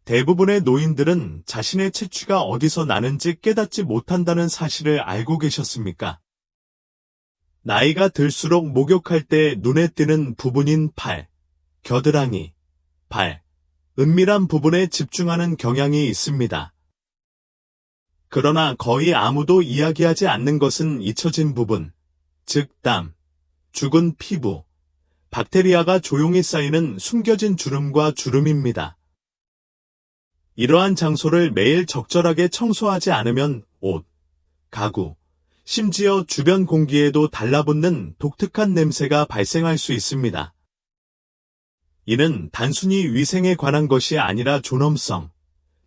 대부분의 노인들은 자신의 채취가 어디서 나는지 깨닫지 못한다는 사실을 알고 계셨습니까? 나이가 들수록 목욕할 때 눈에 띄는 부분인 팔, 겨드랑이, 발, 은밀한 부분에 집중하는 경향이 있습니다. 그러나 거의 아무도 이야기하지 않는 것은 잊혀진 부분, 즉 땀, 죽은 피부, 박테리아가 조용히 쌓이는 숨겨진 주름과 주름입니다. 이러한 장소를 매일 적절하게 청소하지 않으면 옷, 가구, 심지어 주변 공기에도 달라붙는 독특한 냄새가 발생할 수 있습니다. 이는 단순히 위생에 관한 것이 아니라 존엄성,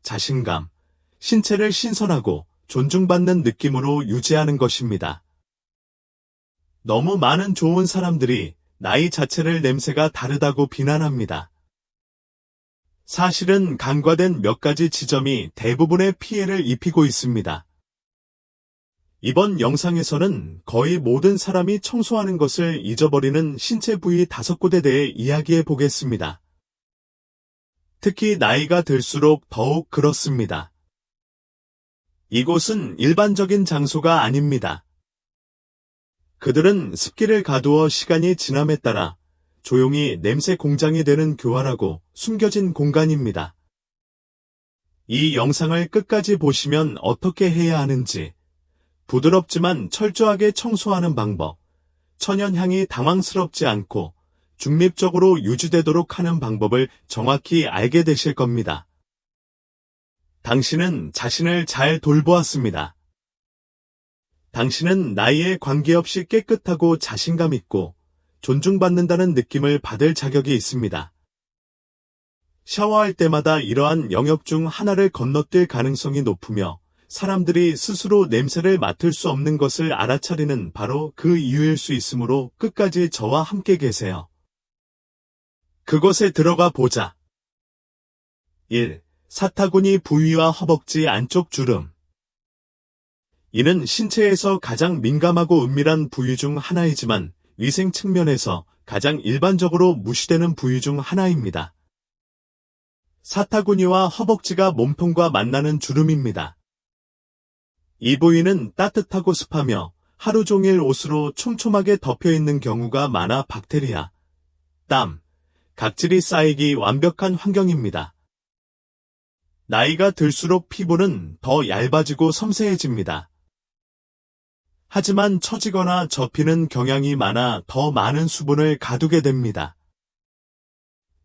자신감, 신체를 신선하고 존중받는 느낌으로 유지하는 것입니다. 너무 많은 좋은 사람들이 나이 자체를 냄새가 다르다고 비난합니다. 사실은 간과된 몇 가지 지점이 대부분의 피해를 입히고 있습니다. 이번 영상에서는 거의 모든 사람이 청소하는 것을 잊어버리는 신체 부위 5곳에 대해 이야기해 보겠습니다. 특히 나이가 들수록 더욱 그렇습니다. 이곳은 일반적인 장소가 아닙니다. 그들은 습기를 가두어 시간이 지남에 따라 조용히 냄새 공장이 되는 교활하고 숨겨진 공간입니다. 이 영상을 끝까지 보시면 어떻게 해야 하는지, 부드럽지만 철저하게 청소하는 방법, 천연향이 당황스럽지 않고 중립적으로 유지되도록 하는 방법을 정확히 알게 되실 겁니다. 당신은 자신을 잘 돌보았습니다. 당신은 나이에 관계없이 깨끗하고 자신감 있고 존중받는다는 느낌을 받을 자격이 있습니다. 샤워할 때마다 이러한 영역 중 하나를 건너뛸 가능성이 높으며 사람들이 스스로 냄새를 맡을 수 없는 것을 알아차리는 바로 그 이유일 수 있으므로 끝까지 저와 함께 계세요. 그곳에 들어가 보자. 1. 사타구니 부위와 허벅지 안쪽 주름. 이는 신체에서 가장 민감하고 은밀한 부위 중 하나이지만 위생 측면에서 가장 일반적으로 무시되는 부위 중 하나입니다. 사타구니와 허벅지가 몸통과 만나는 주름입니다. 이 부위는 따뜻하고 습하며 하루 종일 옷으로 촘촘하게 덮여 있는 경우가 많아 박테리아, 땀, 각질이 쌓이기 완벽한 환경입니다. 나이가 들수록 피부는 더 얇아지고 섬세해집니다. 하지만 처지거나 접히는 경향이 많아 더 많은 수분을 가두게 됩니다.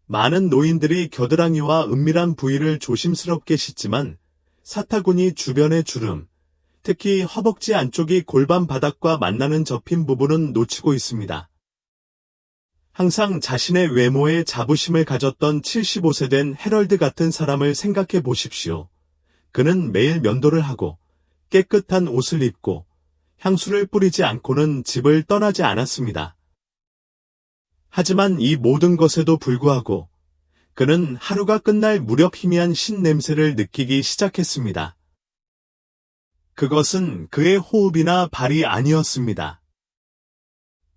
많은 노인들이 겨드랑이와 은밀한 부위를 조심스럽게 씻지만 사타구니 주변의 주름, 특히 허벅지 안쪽이 골반 바닥과 만나는 접힌 부분은 놓치고 있습니다. 항상 자신의 외모에 자부심을 가졌던 75세 된 해럴드 같은 사람을 생각해 보십시오. 그는 매일 면도를 하고 깨끗한 옷을 입고 향수를 뿌리지 않고는 집을 떠나지 않았습니다. 하지만 이 모든 것에도 불구하고 그는 하루가 끝날 무렵 희미한 신냄새를 느끼기 시작했습니다. 그것은 그의 호흡이나 발이 아니었습니다.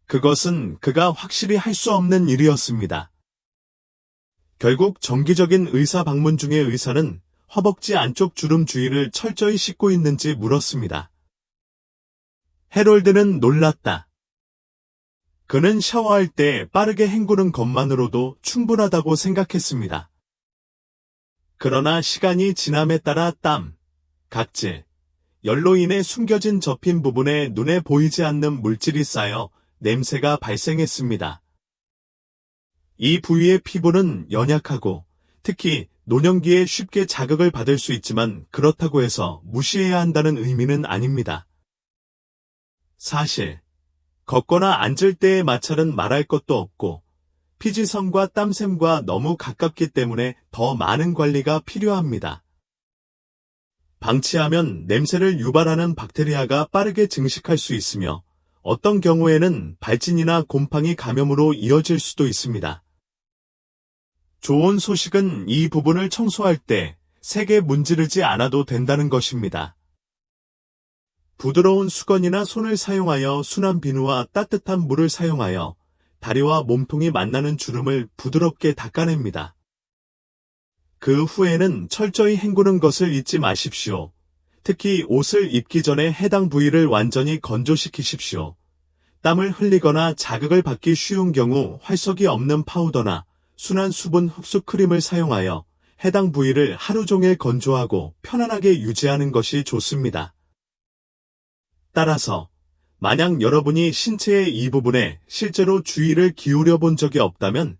그것은 그가 확실히 할 수 없는 일이었습니다. 결국 정기적인 의사 방문 중에 의사는 허벅지 안쪽 주름 주위를 철저히 씻고 있는지 물었습니다. 해롤드는 놀랐다. 그는 샤워할 때 빠르게 헹구는 것만으로도 충분하다고 생각했습니다. 그러나 시간이 지남에 따라 땀, 각질, 열로 인해 숨겨진 접힌 부분에 눈에 보이지 않는 물질이 쌓여 냄새가 발생했습니다. 이 부위의 피부는 연약하고 특히 노년기에 쉽게 자극을 받을 수 있지만 그렇다고 해서 무시해야 한다는 의미는 아닙니다. 사실 걷거나 앉을 때의 마찰은 말할 것도 없고 피지성과 땀샘과 너무 가깝기 때문에 더 많은 관리가 필요합니다. 방치하면 냄새를 유발하는 박테리아가 빠르게 증식할 수 있으며 어떤 경우에는 발진이나 곰팡이 감염으로 이어질 수도 있습니다. 좋은 소식은 이 부분을 청소할 때 세게 문지르지 않아도 된다는 것입니다. 부드러운 수건이나 손을 사용하여 순한 비누와 따뜻한 물을 사용하여 다리와 몸통이 만나는 주름을 부드럽게 닦아냅니다. 그 후에는 철저히 헹구는 것을 잊지 마십시오. 특히 옷을 입기 전에 해당 부위를 완전히 건조시키십시오. 땀을 흘리거나 자극을 받기 쉬운 경우 활석이 없는 파우더나 순한 수분 흡수 크림을 사용하여 해당 부위를 하루 종일 건조하고 편안하게 유지하는 것이 좋습니다. 따라서 만약 여러분이 신체의 이 부분에 실제로 주의를 기울여 본 적이 없다면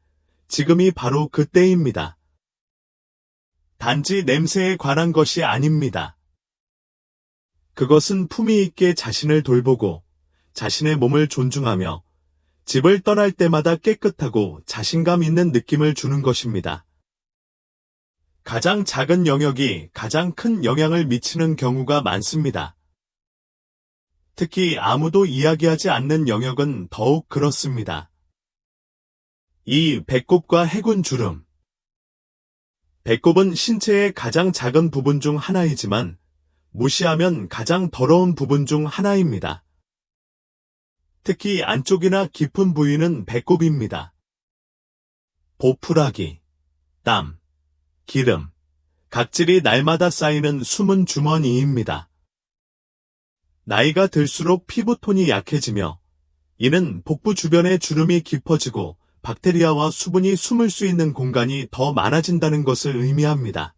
지금이 바로 그때입니다. 단지 냄새에 관한 것이 아닙니다. 그것은 품위 있게 자신을 돌보고 자신의 몸을 존중하며 집을 떠날 때마다 깨끗하고 자신감 있는 느낌을 주는 것입니다. 가장 작은 영역이 가장 큰 영향을 미치는 경우가 많습니다. 특히 아무도 이야기하지 않는 영역은 더욱 그렇습니다. 이 배꼽과 해군 주름. 배꼽은 신체의 가장 작은 부분 중 하나이지만 무시하면 가장 더러운 부분 중 하나입니다. 특히 안쪽이나 깊은 부위는 배꼽입니다. 보풀하기, 땀, 기름, 각질이 날마다 쌓이는 숨은 주머니입니다. 나이가 들수록 피부톤이 약해지며 이는 복부 주변의 주름이 깊어지고 박테리아와 수분이 숨을 수 있는 공간이 더 많아진다는 것을 의미합니다.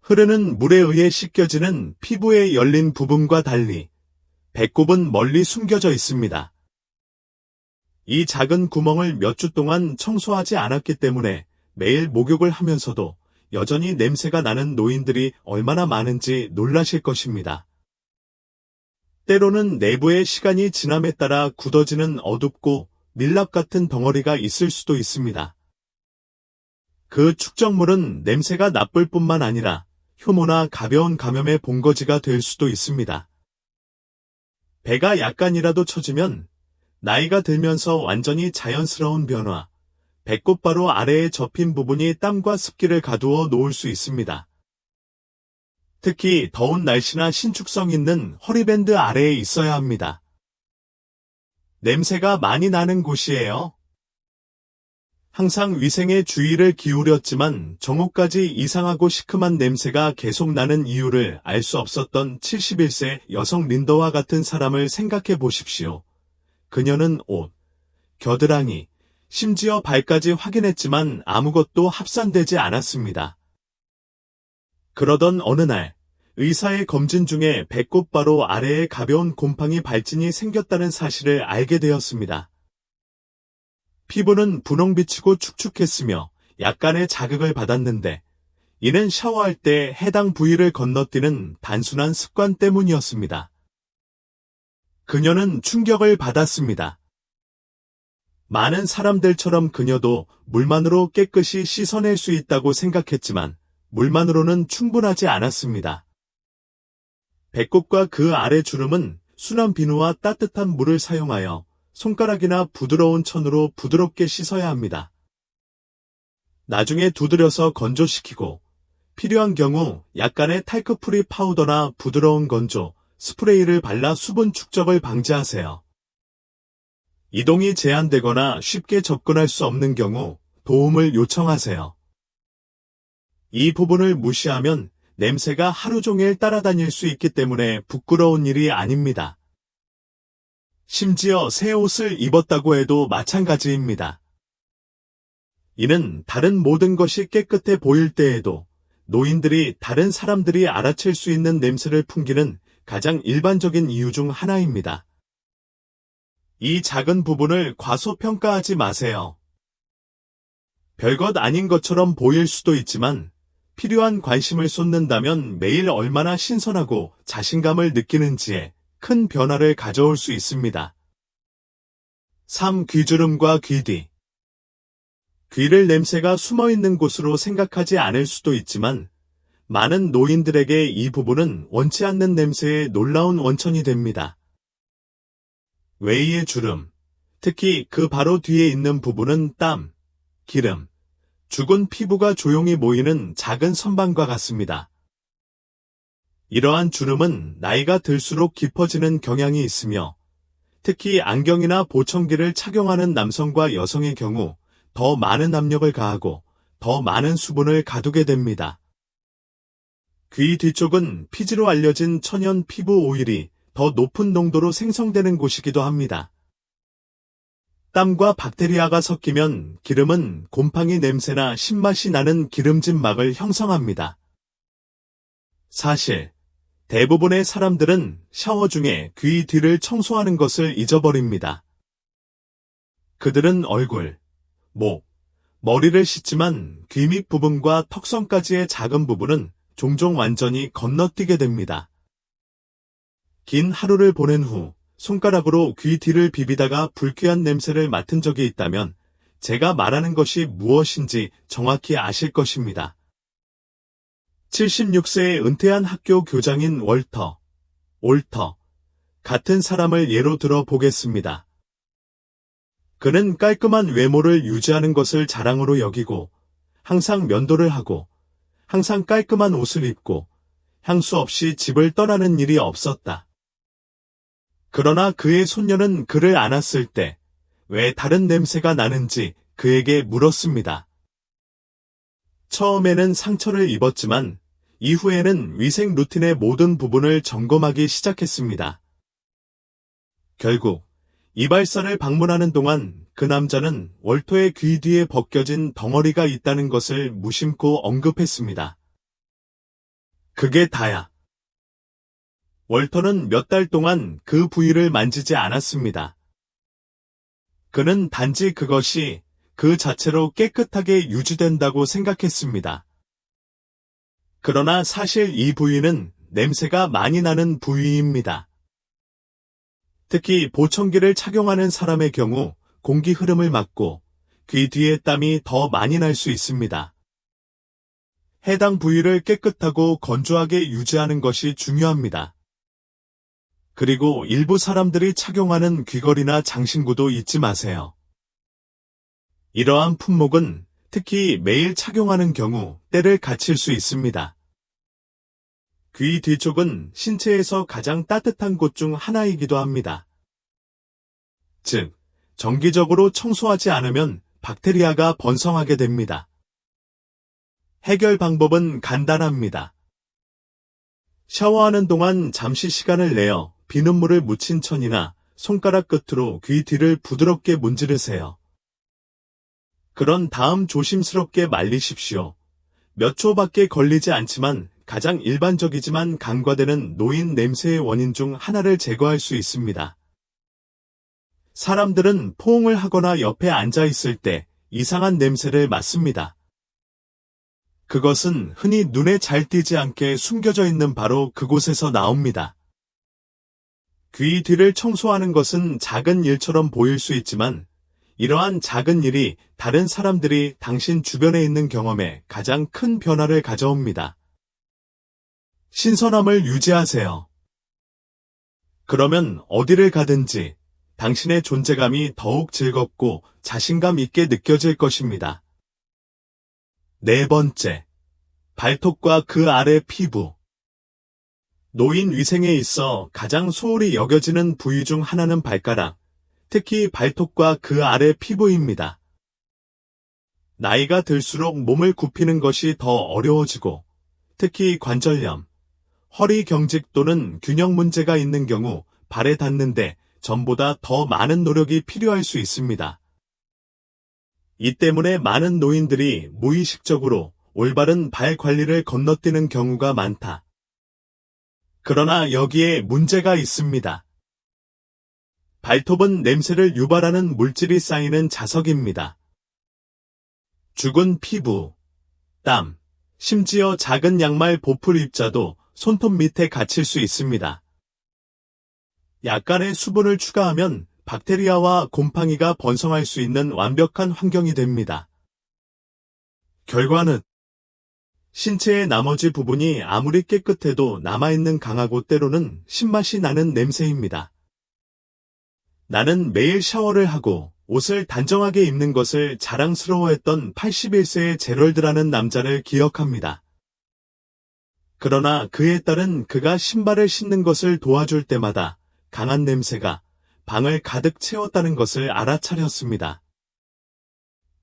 흐르는 물에 의해 씻겨지는 피부의 열린 부분과 달리 배꼽은 멀리 숨겨져 있습니다. 이 작은 구멍을 몇 주 동안 청소하지 않았기 때문에 매일 목욕을 하면서도 여전히 냄새가 나는 노인들이 얼마나 많은지 놀라실 것입니다. 때로는 내부의 시간이 지남에 따라 굳어지는 어둡고 밀랍 같은 덩어리가 있을 수도 있습니다. 그 축적물은 냄새가 나쁠 뿐만 아니라 효모나 가벼운 감염의 본거지가 될 수도 있습니다. 배가 약간이라도 처지면 나이가 들면서 완전히 자연스러운 변화, 배꼽 바로 아래에 접힌 부분이 땀과 습기를 가두어 놓을 수 있습니다. 특히 더운 날씨나 신축성 있는 허리밴드 아래에 있어야 합니다. 냄새가 많이 나는 곳이에요. 항상 위생에 주의를 기울였지만 정오까지 이상하고 시큼한 냄새가 계속 나는 이유를 알 수 없었던 71세 여성 린더와 같은 사람을 생각해 보십시오. 그녀는 옷, 겨드랑이, 심지어 발까지 확인했지만 아무것도 합산되지 않았습니다. 그러던 어느 날 의사의 검진 중에 배꼽 바로 아래에 가벼운 곰팡이 발진이 생겼다는 사실을 알게 되었습니다. 피부는 분홍비치고 축축했으며 약간의 자극을 받았는데 이는 샤워할 때 해당 부위를 건너뛰는 단순한 습관 때문이었습니다. 그녀는 충격을 받았습니다. 많은 사람들처럼 그녀도 물만으로 깨끗이 씻어낼 수 있다고 생각했지만 물만으로는 충분하지 않았습니다. 배꼽과 그 아래 주름은 순한 비누와 따뜻한 물을 사용하여 손가락이나 부드러운 천으로 부드럽게 씻어야 합니다. 나중에 두드려서 건조시키고 필요한 경우 약간의 탈크프리 파우더나 부드러운 건조, 스프레이를 발라 수분 축적을 방지하세요. 이동이 제한되거나 쉽게 접근할 수 없는 경우 도움을 요청하세요. 이 부분을 무시하면 냄새가 하루 종일 따라다닐 수 있기 때문에 부끄러운 일이 아닙니다. 심지어 새 옷을 입었다고 해도 마찬가지입니다. 이는 다른 모든 것이 깨끗해 보일 때에도 노인들이 다른 사람들이 알아챌 수 있는 냄새를 풍기는 가장 일반적인 이유 중 하나입니다. 이 작은 부분을 과소평가하지 마세요. 별것 아닌 것처럼 보일 수도 있지만 필요한 관심을 쏟는다면 매일 얼마나 신선하고 자신감을 느끼는지에 큰 변화를 가져올 수 있습니다. 3. 귀주름과 귀뒤. 귀를 냄새가 숨어있는 곳으로 생각하지 않을 수도 있지만 많은 노인들에게 이 부분은 원치 않는 냄새의 놀라운 원천이 됩니다. 외이의 주름, 특히 그 바로 뒤에 있는 부분은 땀, 기름, 죽은 피부가 조용히 모이는 작은 선반과 같습니다. 이러한 주름은 나이가 들수록 깊어지는 경향이 있으며 특히 안경이나 보청기를 착용하는 남성과 여성의 경우 더 많은 압력을 가하고 더 많은 수분을 가두게 됩니다. 귀 뒤쪽은 피지로 알려진 천연 피부 오일이 더 높은 농도로 생성되는 곳이기도 합니다. 땀과 박테리아가 섞이면 기름은 곰팡이 냄새나 신맛이 나는 기름진 막을 형성합니다. 사실 대부분의 사람들은 샤워 중에 귀 뒤를 청소하는 것을 잊어버립니다. 그들은 얼굴, 목, 머리를 씻지만 귀 밑 부분과 턱선까지의 작은 부분은 종종 완전히 건너뛰게 됩니다. 긴 하루를 보낸 후 손가락으로 귀 뒤를 비비다가 불쾌한 냄새를 맡은 적이 있다면 제가 말하는 것이 무엇인지 정확히 아실 것입니다. 76세에 은퇴한 학교 교장인 올터 같은 사람을 예로 들어 보겠습니다. 그는 깔끔한 외모를 유지하는 것을 자랑으로 여기고 항상 면도를 하고 항상 깔끔한 옷을 입고 향수 없이 집을 떠나는 일이 없었다. 그러나 그의 손녀는 그를 안았을 때 왜 다른 냄새가 나는지 그에게 물었습니다. 처음에는 상처를 입었지만 이후에는 위생 루틴의 모든 부분을 점검하기 시작했습니다. 결국 이발사를 방문하는 동안 그 남자는 월터의 귀 뒤에 벗겨진 덩어리가 있다는 것을 무심코 언급했습니다. 그게 다야. 월터는 몇 달 동안 그 부위를 만지지 않았습니다. 그는 단지 그것이 그 자체로 깨끗하게 유지된다고 생각했습니다. 그러나 사실 이 부위는 냄새가 많이 나는 부위입니다. 특히 보청기를 착용하는 사람의 경우 공기 흐름을 막고 귀 뒤에 땀이 더 많이 날 수 있습니다. 해당 부위를 깨끗하고 건조하게 유지하는 것이 중요합니다. 그리고 일부 사람들이 착용하는 귀걸이나 장신구도 잊지 마세요. 이러한 품목은 특히 매일 착용하는 경우 때를 갇힐 수 있습니다. 귀 뒤쪽은 신체에서 가장 따뜻한 곳 중 하나이기도 합니다. 즉, 정기적으로 청소하지 않으면 박테리아가 번성하게 됩니다. 해결 방법은 간단합니다. 샤워하는 동안 잠시 시간을 내어 비눗물을 묻힌 천이나 손가락 끝으로 귀 뒤를 부드럽게 문지르세요. 그런 다음 조심스럽게 말리십시오. 몇 초밖에 걸리지 않지만 가장 일반적이지만 간과되는 노인 냄새의 원인 중 하나를 제거할 수 있습니다. 사람들은 포옹을 하거나 옆에 앉아 있을 때 이상한 냄새를 맡습니다. 그것은 흔히 눈에 잘 띄지 않게 숨겨져 있는 바로 그곳에서 나옵니다. 귀 뒤를 청소하는 것은 작은 일처럼 보일 수 있지만 이러한 작은 일이 다른 사람들이 당신 주변에 있는 경험에 가장 큰 변화를 가져옵니다. 신선함을 유지하세요. 그러면 어디를 가든지 당신의 존재감이 더욱 즐겁고 자신감 있게 느껴질 것입니다. 네 번째, 발톱과 그 아래 피부. 노인 위생에 있어 가장 소홀히 여겨지는 부위 중 하나는 발가락, 특히 발톱과 그 아래 피부입니다. 나이가 들수록 몸을 굽히는 것이 더 어려워지고, 특히 관절염, 허리 경직 또는 균형 문제가 있는 경우 발에 닿는데 전보다 더 많은 노력이 필요할 수 있습니다. 이 때문에 많은 노인들이 무의식적으로 올바른 발 관리를 건너뛰는 경우가 많다. 그러나 여기에 문제가 있습니다. 발톱은 냄새를 유발하는 물질이 쌓이는 자석입니다. 죽은 피부, 땀, 심지어 작은 양말 보풀 입자도 손톱 밑에 갇힐 수 있습니다. 약간의 수분을 추가하면 박테리아와 곰팡이가 번성할 수 있는 완벽한 환경이 됩니다. 결과는 신체의 나머지 부분이 아무리 깨끗해도 남아있는 강하고 때로는 신맛이 나는 냄새입니다. 나는 매일 샤워를 하고 옷을 단정하게 입는 것을 자랑스러워했던 81세의 제럴드라는 남자를 기억합니다. 그러나 그에 따른 그가 신발을 신는 것을 도와줄 때마다 강한 냄새가 방을 가득 채웠다는 것을 알아차렸습니다.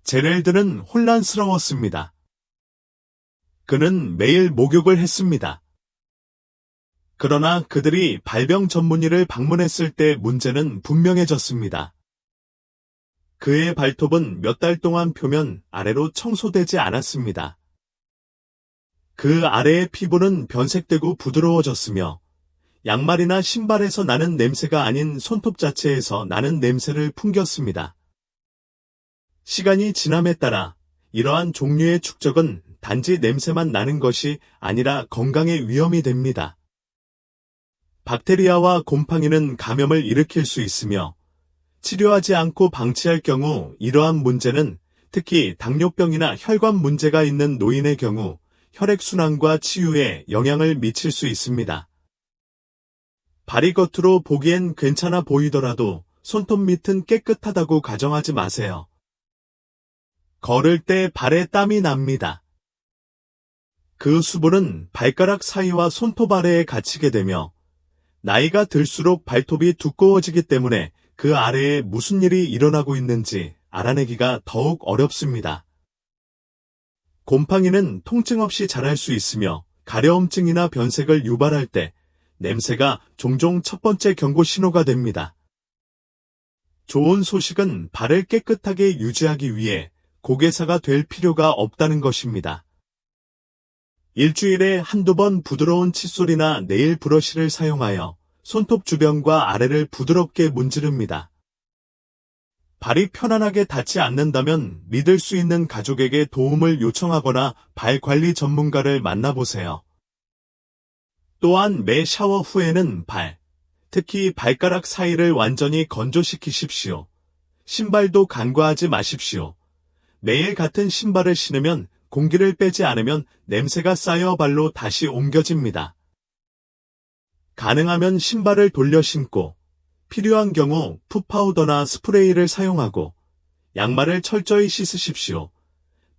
제럴드는 혼란스러웠습니다. 그는 매일 목욕을 했습니다. 그러나 그들이 발병 전문의를 방문했을 때 문제는 분명해졌습니다. 그의 발톱은 몇 달 동안 표면 아래로 청소되지 않았습니다. 그 아래의 피부는 변색되고 부드러워졌으며 양말이나 신발에서 나는 냄새가 아닌 손톱 자체에서 나는 냄새를 풍겼습니다. 시간이 지남에 따라 이러한 종류의 축적은 단지 냄새만 나는 것이 아니라 건강에 위험이 됩니다. 박테리아와 곰팡이는 감염을 일으킬 수 있으며 치료하지 않고 방치할 경우 이러한 문제는 특히 당뇨병이나 혈관 문제가 있는 노인의 경우 혈액순환과 치유에 영향을 미칠 수 있습니다. 발이 겉으로 보기엔 괜찮아 보이더라도 손톱 밑은 깨끗하다고 가정하지 마세요. 걸을 때 발에 땀이 납니다. 그 수분은 발가락 사이와 손톱 아래에 갇히게 되며 나이가 들수록 발톱이 두꺼워지기 때문에 그 아래에 무슨 일이 일어나고 있는지 알아내기가 더욱 어렵습니다. 곰팡이는 통증 없이 자랄 수 있으며 가려움증이나 변색을 유발할 때 냄새가 종종 첫 번째 경고 신호가 됩니다. 좋은 소식은 발을 깨끗하게 유지하기 위해 고개사가 될 필요가 없다는 것입니다. 일주일에 한두 번 부드러운 칫솔이나 네일 브러쉬를 사용하여 손톱 주변과 아래를 부드럽게 문지릅니다. 발이 편안하게 닿지 않는다면 믿을 수 있는 가족에게 도움을 요청하거나 발 관리 전문가를 만나보세요. 또한 매 샤워 후에는 발, 특히 발가락 사이를 완전히 건조시키십시오. 신발도 간과하지 마십시오. 매일 같은 신발을 신으면 공기를 빼지 않으면 냄새가 쌓여 발로 다시 옮겨집니다. 가능하면 신발을 돌려 신고 필요한 경우 풋파우더나 스프레이를 사용하고 양말을 철저히 씻으십시오.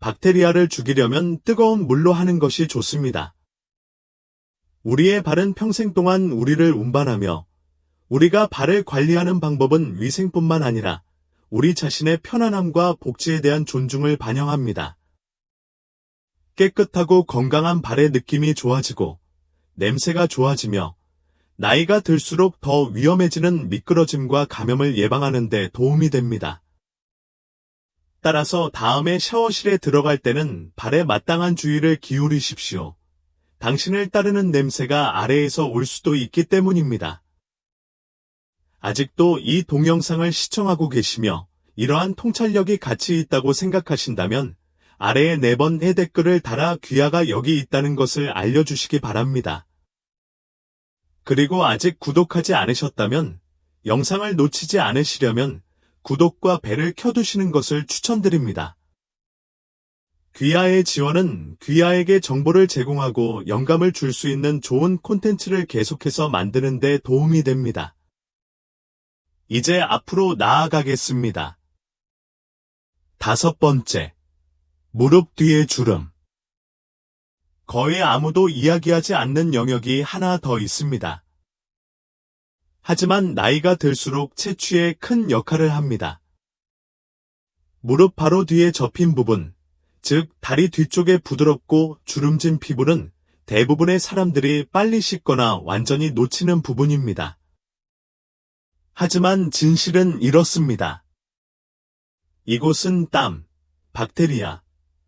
박테리아를 죽이려면 뜨거운 물로 하는 것이 좋습니다. 우리의 발은 평생 동안 우리를 운반하며 우리가 발을 관리하는 방법은 위생뿐만 아니라 우리 자신의 편안함과 복지에 대한 존중을 반영합니다. 깨끗하고 건강한 발의 느낌이 좋아지고 냄새가 좋아지며 나이가 들수록 더 위험해지는 미끄러짐과 감염을 예방하는 데 도움이 됩니다. 따라서 다음에 샤워실에 들어갈 때는 발에 마땅한 주의를 기울이십시오. 당신을 따르는 냄새가 아래에서 올 수도 있기 때문입니다. 아직도 이 동영상을 시청하고 계시며 이러한 통찰력이 가치 있다고 생각하신다면 아래에 4번의 댓글을 달아 귀하가 여기 있다는 것을 알려주시기 바랍니다. 그리고 아직 구독하지 않으셨다면 영상을 놓치지 않으시려면 구독과 벨을 켜두시는 것을 추천드립니다. 귀하의 지원은 귀하에게 정보를 제공하고 영감을 줄 수 있는 좋은 콘텐츠를 계속해서 만드는 데 도움이 됩니다. 이제 앞으로 나아가겠습니다. 5번째, 무릎 뒤의 주름. 거의 아무도 이야기하지 않는 영역이 하나 더 있습니다. 하지만 나이가 들수록 채취에 큰 역할을 합니다. 무릎 바로 뒤에 접힌 부분, 즉 다리 뒤쪽에 부드럽고 주름진 피부는 대부분의 사람들이 빨리 씻거나 완전히 놓치는 부분입니다. 하지만 진실은 이렇습니다. 이곳은 땀, 박테리아,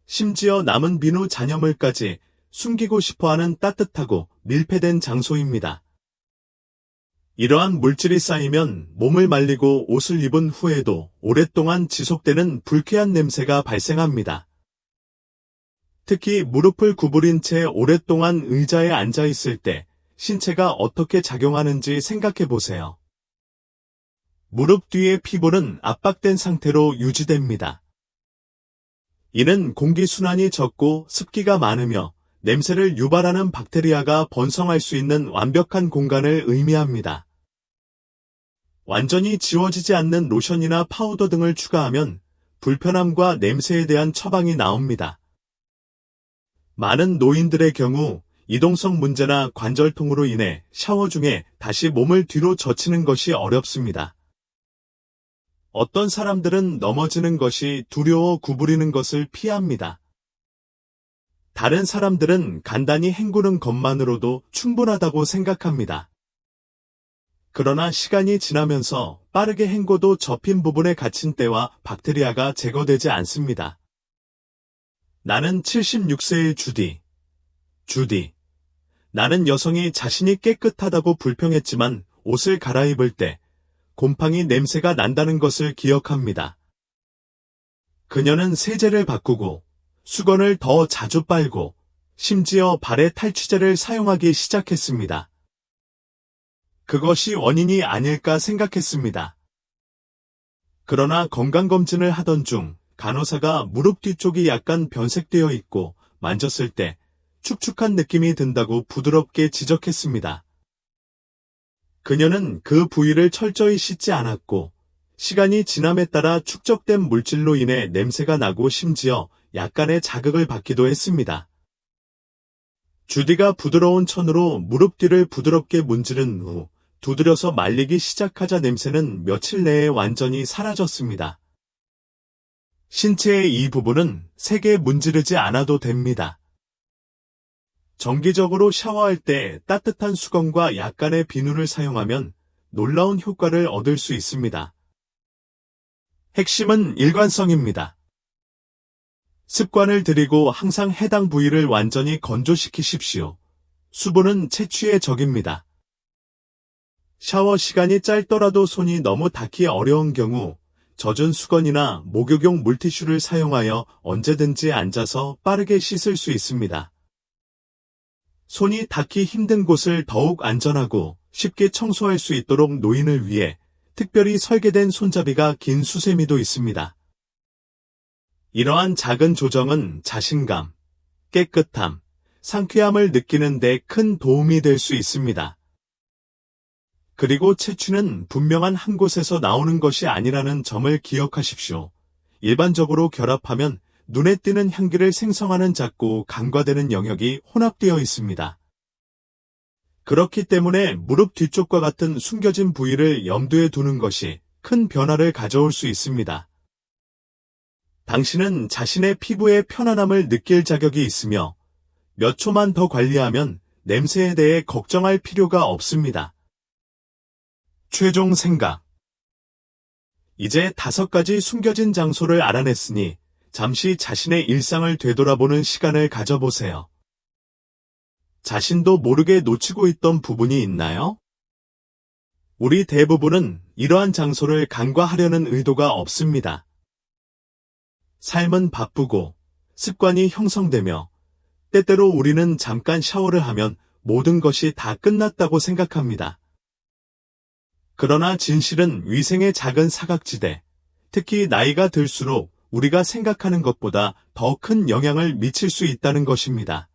심지어 남은 비누 잔여물까지 숨기고 싶어하는 따뜻하고 밀폐된 장소입니다. 이러한 물질이 쌓이면 몸을 말리고 옷을 입은 후에도 오랫동안 지속되는 불쾌한 냄새가 발생합니다. 특히 무릎을 구부린 채 오랫동안 의자에 앉아 있을 때 신체가 어떻게 작용하는지 생각해 보세요. 무릎 뒤의 피부는 압박된 상태로 유지됩니다. 이는 공기순환이 적고 습기가 많으며 냄새를 유발하는 박테리아가 번성할 수 있는 완벽한 공간을 의미합니다. 완전히 지워지지 않는 로션이나 파우더 등을 추가하면 불편함과 냄새에 대한 처방이 나옵니다. 많은 노인들의 경우 이동성 문제나 관절통으로 인해 샤워 중에 다시 몸을 뒤로 젖히는 것이 어렵습니다. 어떤 사람들은 넘어지는 것이 두려워 구부리는 것을 피합니다. 다른 사람들은 간단히 헹구는 것만으로도 충분하다고 생각합니다. 그러나 시간이 지나면서 빠르게 헹궈도 접힌 부분에 갇힌 때와 박테리아가 제거되지 않습니다. 나는 76세의 주디. 나는 여성이 자신이 깨끗하다고 불평했지만 옷을 갈아입을 때 곰팡이 냄새가 난다는 것을 기억합니다. 그녀는 세제를 바꾸고 수건을 더 자주 빨고 심지어 발에 탈취제를 사용하기 시작했습니다. 그것이 원인이 아닐까 생각했습니다. 그러나 건강검진을 하던 중 간호사가 무릎 뒤쪽이 약간 변색되어 있고 만졌을 때 축축한 느낌이 든다고 부드럽게 지적했습니다. 그녀는 그 부위를 철저히 씻지 않았고 시간이 지남에 따라 축적된 물질로 인해 냄새가 나고 심지어 약간의 자극을 받기도 했습니다. 주디가 부드러운 천으로 무릎 뒤를 부드럽게 문지른 후 두드려서 말리기 시작하자 냄새는 며칠 내에 완전히 사라졌습니다. 신체의 이 부분은 세게 문지르지 않아도 됩니다. 정기적으로 샤워할 때 따뜻한 수건과 약간의 비누를 사용하면 놀라운 효과를 얻을 수 있습니다. 핵심은 일관성입니다. 습관을 들이고 항상 해당 부위를 완전히 건조시키십시오. 수분은 채취의 적입니다. 샤워 시간이 짧더라도 손이 너무 닿기 어려운 경우 젖은 수건이나 목욕용 물티슈를 사용하여 언제든지 앉아서 빠르게 씻을 수 있습니다. 손이 닿기 힘든 곳을 더욱 안전하고 쉽게 청소할 수 있도록 노인을 위해 특별히 설계된 손잡이가 긴 수세미도 있습니다. 이러한 작은 조정은 자신감, 깨끗함, 상쾌함을 느끼는 데 큰 도움이 될 수 있습니다. 그리고 채취는 분명한 한 곳에서 나오는 것이 아니라는 점을 기억하십시오. 일반적으로 결합하면 눈에 띄는 향기를 생성하는 작고 간과되는 영역이 혼합되어 있습니다. 그렇기 때문에 무릎 뒤쪽과 같은 숨겨진 부위를 염두에 두는 것이 큰 변화를 가져올 수 있습니다. 당신은 자신의 피부의 편안함을 느낄 자격이 있으며 몇 초만 더 관리하면 냄새에 대해 걱정할 필요가 없습니다. 최종 생각. 이제 5가지 숨겨진 장소를 알아냈으니 잠시 자신의 일상을 되돌아보는 시간을 가져보세요. 자신도 모르게 놓치고 있던 부분이 있나요? 우리 대부분은 이러한 장소를 간과하려는 의도가 없습니다. 삶은 바쁘고 습관이 형성되며 때때로 우리는 잠깐 샤워를 하면 모든 것이 다 끝났다고 생각합니다. 그러나 진실은 위생의 작은 사각지대, 특히 나이가 들수록 우리가 생각하는 것보다 더 큰 영향을 미칠 수 있다는 것입니다.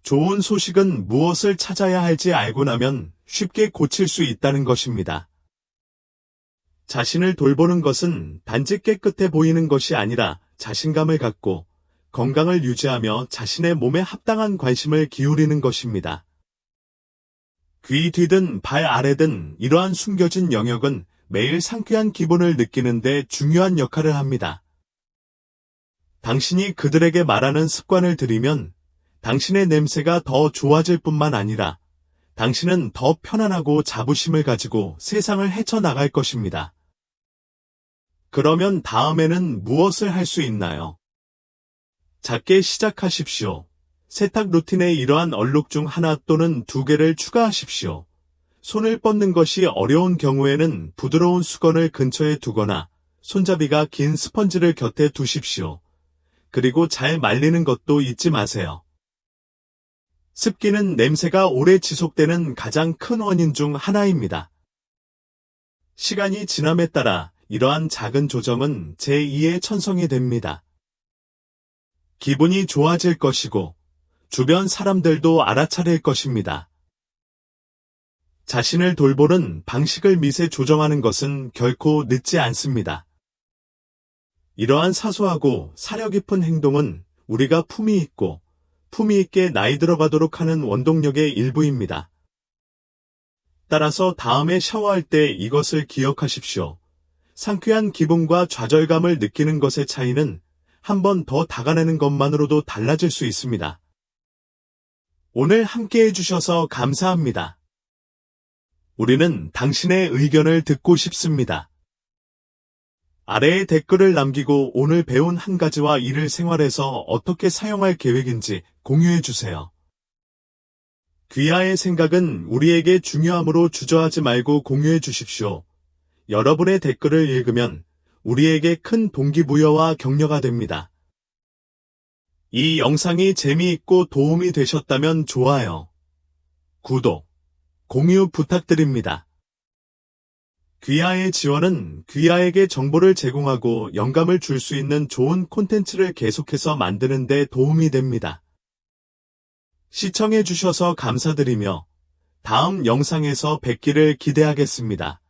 좋은 소식은 무엇을 찾아야 할지 알고 나면 쉽게 고칠 수 있다는 것입니다. 자신을 돌보는 것은 단지 깨끗해 보이는 것이 아니라 자신감을 갖고 건강을 유지하며 자신의 몸에 합당한 관심을 기울이는 것입니다. 귀 뒤든 발 아래든 이러한 숨겨진 영역은 매일 상쾌한 기분을 느끼는 데 중요한 역할을 합니다. 당신이 그들에게 말하는 습관을 들이면 당신의 냄새가 더 좋아질 뿐만 아니라 당신은 더 편안하고 자부심을 가지고 세상을 헤쳐나갈 것입니다. 그러면 다음에는 무엇을 할 수 있나요? 작게 시작하십시오. 세탁 루틴에 이러한 얼룩 중 하나 또는 2개를 추가하십시오. 손을 뻗는 것이 어려운 경우에는 부드러운 수건을 근처에 두거나 손잡이가 긴 스펀지를 곁에 두십시오. 그리고 잘 말리는 것도 잊지 마세요. 습기는 냄새가 오래 지속되는 가장 큰 원인 중 하나입니다. 시간이 지남에 따라 이러한 작은 조정은 제2의 천성이 됩니다. 기분이 좋아질 것이고 주변 사람들도 알아차릴 것입니다. 자신을 돌보는 방식을 미세 조정하는 것은 결코 늦지 않습니다. 이러한 사소하고 사려 깊은 행동은 우리가 품위 있게 나이 들어가도록 하는 원동력의 일부입니다. 따라서 다음에 샤워할 때 이것을 기억하십시오. 상쾌한 기분과 좌절감을 느끼는 것의 차이는 한 번 더 다가내는 것만으로도 달라질 수 있습니다. 오늘 함께 해주셔서 감사합니다. 우리는 당신의 의견을 듣고 싶습니다. 아래에 댓글을 남기고 오늘 배운 한 가지와 이를 생활에서 어떻게 사용할 계획인지 공유해 주세요. 귀하의 생각은 우리에게 중요하므로 주저하지 말고 공유해 주십시오. 여러분의 댓글을 읽으면 우리에게 큰 동기부여와 격려가 됩니다. 이 영상이 재미있고 도움이 되셨다면 좋아요, 구독, 공유 부탁드립니다. 귀하의 지원은 귀하에게 정보를 제공하고 영감을 줄 수 있는 좋은 콘텐츠를 계속해서 만드는 데 도움이 됩니다. 시청해 주셔서 감사드리며 다음 영상에서 뵙기를 기대하겠습니다.